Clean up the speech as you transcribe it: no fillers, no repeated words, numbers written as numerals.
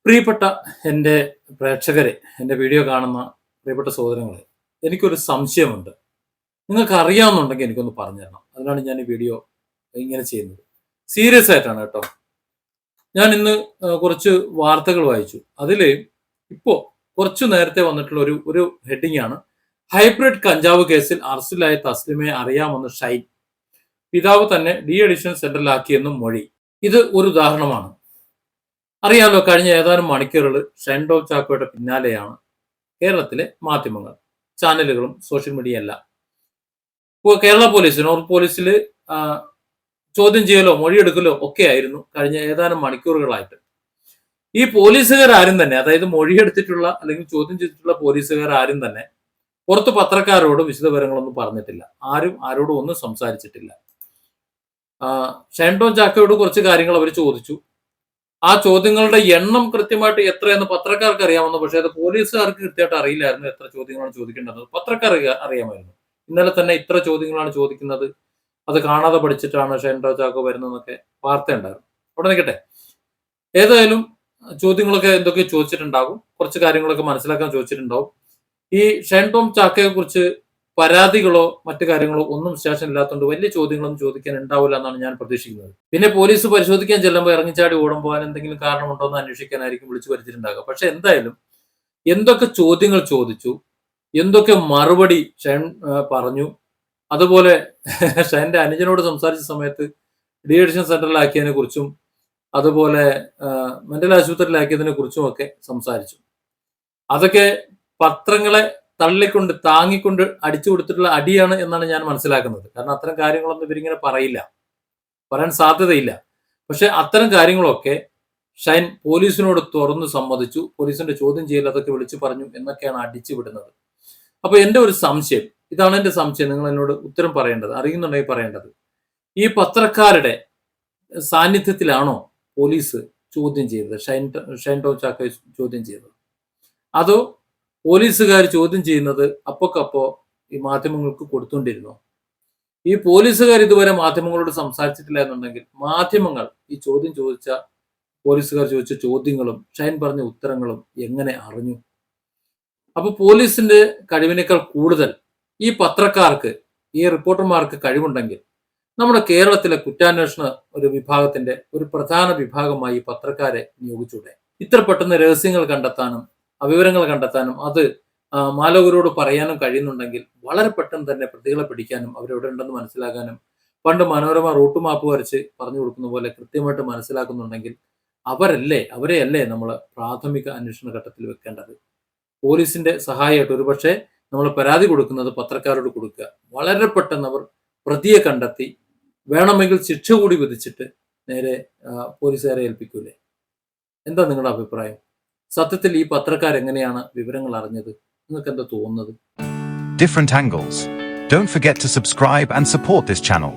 പ്രിയപ്പെട്ട എൻ്റെ പ്രേക്ഷകരെ, എൻ്റെ വീഡിയോ കാണുന്ന പ്രിയപ്പെട്ട സഹോദരങ്ങളെ, എനിക്കൊരു സംശയമുണ്ട്. നിങ്ങൾക്ക് അറിയാവുന്നുണ്ടെങ്കിൽ എനിക്കൊന്ന് പറഞ്ഞു തരണം. അതിനാണ് ഞാൻ ഈ വീഡിയോ ഇങ്ങനെ ചെയ്യുന്നത്. സീരിയസ് ആയിട്ടാണ് കേട്ടോ. ഞാൻ ഇന്ന് കുറച്ച് വാർത്തകൾ വായിച്ചു. അതിൽ ഇപ്പോൾ കുറച്ചു നേരത്തെ വന്നിട്ടുള്ള ഒരു ഹെഡിങ് ആണ്: ഹൈബ്രിഡ് കഞ്ചാവ് കേസിൽ അറസ്റ്റിലായ തസ്ലിമയെ അറിയാമെന്ന് ഷൈൻ, പിതാവ് തന്നെ ഡി അഡിക്ഷൻ സെന്ററിലാക്കിയെന്നും മൊഴി. ഇത് ഒരു ഉദാഹരണമാണ്. അറിയാമല്ലോ, കഴിഞ്ഞ ഏതാനും മണിക്കൂറുകൾ ഷൈൻ ടോം ചാക്കോയുടെ പിന്നാലെയാണ് കേരളത്തിലെ മാധ്യമങ്ങൾ, ചാനലുകളും സോഷ്യൽ മീഡിയ എല്ലാം. ഇപ്പോൾ കേരള പോലീസ്, നോർത്ത് പോലീസിൽ ചോദ്യം ചെയ്യലോ മൊഴിയെടുക്കലോ ഒക്കെ ആയിരുന്നു കഴിഞ്ഞ ഏതാനും മണിക്കൂറുകളായിട്ട്. ഈ പോലീസുകാരും തന്നെ, അതായത് മൊഴിയെടുത്തിട്ടുള്ള അല്ലെങ്കിൽ ചോദ്യം ചെയ്തിട്ടുള്ള പോലീസുകാരും തന്നെ പുറത്ത് പത്രക്കാരോട് വിശദവിവരങ്ങളൊന്നും പറഞ്ഞിട്ടില്ല. ആരും ആരോടും ഒന്നും സംസാരിച്ചിട്ടില്ല. ഷൈൻ ടോം ചാക്കോയോട് കുറച്ച് കാര്യങ്ങൾ അവർ ചോദിച്ചു. ആ ചോദ്യങ്ങളുടെ എണ്ണം കൃത്യമായിട്ട് എത്രയെന്ന് പത്രക്കാർക്ക് അറിയാമെന്ന്, പക്ഷേ അത് പോലീസുകാർക്ക് കൃത്യമായിട്ട് അറിയില്ലായിരുന്നു എത്ര ചോദ്യങ്ങളാണ് ചോദിക്കേണ്ടത്. പത്രക്കാർക്ക് അറിയാമായിരുന്നു. ഇന്നലെ തന്നെ ഇത്ര ചോദ്യങ്ങളാണ് ചോദിക്കുന്നത്, അത് കാണാതെ പഠിച്ചിട്ടാണ് ഷൈൻ ടോം ചാക്കോ വരുന്നതെന്നൊക്കെ വാർത്തയുണ്ടായിരുന്നു. അവിടെ നിൽക്കട്ടെ. ഏതായാലും ചോദ്യങ്ങളൊക്കെ എന്തൊക്കെ ചോദിച്ചിട്ടുണ്ടാകും, കുറച്ച് കാര്യങ്ങളൊക്കെ മനസ്സിലാക്കാൻ ചോദിച്ചിട്ടുണ്ടാവും. ഈ ഷൈൻ ടോം ചാക്കോയെ കുറിച്ച് പരാതികളോ മറ്റു കാര്യങ്ങളോ ഒന്നും സ്റ്റേഷൻ ഇല്ലാത്തതുകൊണ്ട് വലിയ ചോദ്യങ്ങളൊന്നും ചോദിക്കാൻ ഉണ്ടാവില്ല എന്നാണ് ഞാൻ പ്രതീക്ഷിക്കുന്നത്. പിന്നെ പോലീസ് പരിശോധിക്കാൻ ചെല്ലുമ്പോൾ ഇറങ്ങിച്ചാടി ഓടാൻ പോകാൻ എന്തെങ്കിലും കാരണമുണ്ടോ എന്ന് അന്വേഷിക്കാനായിരിക്കും വിളിച്ചു വരുത്തിയിട്ടുണ്ടാകുക. പക്ഷെ എന്തായാലും എന്തൊക്കെ ചോദ്യങ്ങൾ ചോദിച്ചു, എന്തൊക്കെ മറുപടി ഷൈൻ പറഞ്ഞു, അതുപോലെ ഷൈൻ്റെ അനുജനോട് സംസാരിച്ച സമയത്ത് ഡി അഡിക്ഷൻ സെന്ററിലാക്കിയതിനെ കുറിച്ചും അതുപോലെ മെന്റൽ ആശുപത്രിയിലാക്കിയതിനെ കുറിച്ചും ഒക്കെ സംസാരിച്ചു. അതൊക്കെ പത്രങ്ങളെ തള്ളിക്കൊണ്ട് താങ്ങിക്കൊണ്ട് അടിച്ചു കൊടുത്തിട്ടുള്ള അടിയാണ് എന്നാണ് ഞാൻ മനസ്സിലാക്കുന്നത്. കാരണം അത്തരം കാര്യങ്ങളൊന്നും ഇവരിങ്ങനെ പറയാൻ സാധ്യതയില്ല. പക്ഷെ അത്തരം കാര്യങ്ങളൊക്കെ ഷൈൻ പോലീസിനോട് തുറന്ന് സമ്മതിച്ചു. പോലീസിന്റെ ചോദ്യം ചെയ്യൽ അതൊക്കെ വിളിച്ചു പറഞ്ഞു എന്നൊക്കെയാണ് അടിച്ചു വിടുന്നത്. അപ്പൊ എൻ്റെ ഒരു സംശയം, ഇതാണ് എൻ്റെ സംശയം, നിങ്ങൾ എന്നോട് ഉത്തരം പറയേണ്ടത്, അറിയുന്നുണ്ടെങ്കിൽ പറയേണ്ടത്. ഈ പത്രക്കാരുടെ സാന്നിധ്യത്തിലാണോ പോലീസ് ചോദ്യം ചെയ്തത്, ഷൈൻ ടോം ചാക്കോയെ ചോദ്യം ചെയ്തത്? അതോ പോലീസുകാർ ചോദ്യം ചെയ്യുന്നത് അപ്പോക്കപ്പോ ഈ മാധ്യമങ്ങൾക്ക് കൊടുത്തുകൊണ്ടിരുന്നു? ഈ പോലീസുകാർ ഇതുവരെ മാധ്യമങ്ങളോട് സംസാരിച്ചിട്ടില്ല എന്നുണ്ടെങ്കിൽ മാധ്യമങ്ങൾ ഈ ചോദ്യം ചോദിച്ച പോലീസുകാർ ചോദിച്ച ചോദ്യങ്ങളും ഷൈൻ പറഞ്ഞ ഉത്തരങ്ങളും എങ്ങനെ അറിഞ്ഞു? അപ്പൊ പോലീസിന്റെ കഴിവിനേക്കാൾ കൂടുതൽ ഈ പത്രക്കാർക്ക്, ഈ റിപ്പോർട്ടർമാർക്ക് കഴിവുണ്ടെങ്കിൽ നമ്മുടെ കേരളത്തിലെ കുറ്റാന്വേഷണ ഒരു വിഭാഗത്തിന്റെ ഒരു പ്രധാന വിഭാഗമായി പത്രക്കാരെ നിയോഗിച്ചൂടെ? ഇത്ര പെട്ടെന്ന് രഹസ്യങ്ങൾ കണ്ടെത്താനും വിവരങ്ങൾ കണ്ടെത്താനും അത് മാലോകരോട് പറയാനും കഴിയുന്നുണ്ടെങ്കിൽ വളരെ പെട്ടെന്ന് തന്നെ പ്രതികളെ പിടിക്കാനും അവരെവിടെ ഉണ്ടെന്ന് മനസ്സിലാക്കാനും, പണ്ട് മനോരമ റൂട്ട് മാപ്പ് വരച്ച് പറഞ്ഞു കൊടുക്കുന്ന പോലെ കൃത്യമായിട്ട് മനസ്സിലാക്കുന്നുണ്ടെങ്കിൽ അവരെയല്ലേ നമ്മൾ പ്രാഥമിക അന്വേഷണ ഘട്ടത്തിൽ വെക്കേണ്ടത്. പോലീസിന്റെ സഹായമായിട്ട് ഒരുപക്ഷെ നമ്മൾ പരാതി കൊടുക്കുന്നത് പത്രക്കാരോട് കൊടുക്കുക. വളരെ പെട്ടെന്ന് അവർ പ്രതിയെ കണ്ടെത്തി വേണമെങ്കിൽ ശിക്ഷ കൂടി വിധിച്ചിട്ട് നേരെ പോലീസുകാരെ ഏൽപ്പിക്കൂലേ? എന്താ നിങ്ങളുടെ അഭിപ്രായം? സത്യത്തിൽ ഈ പത്രക്കാരെങ്ങനെയാണ് വിവരങ്ങൾ അറിഞ്ഞത്? നിങ്ങൾക്ക് എന്താ തോന്നുന്നത്? Different angles. Don't forget to subscribe and support this channel.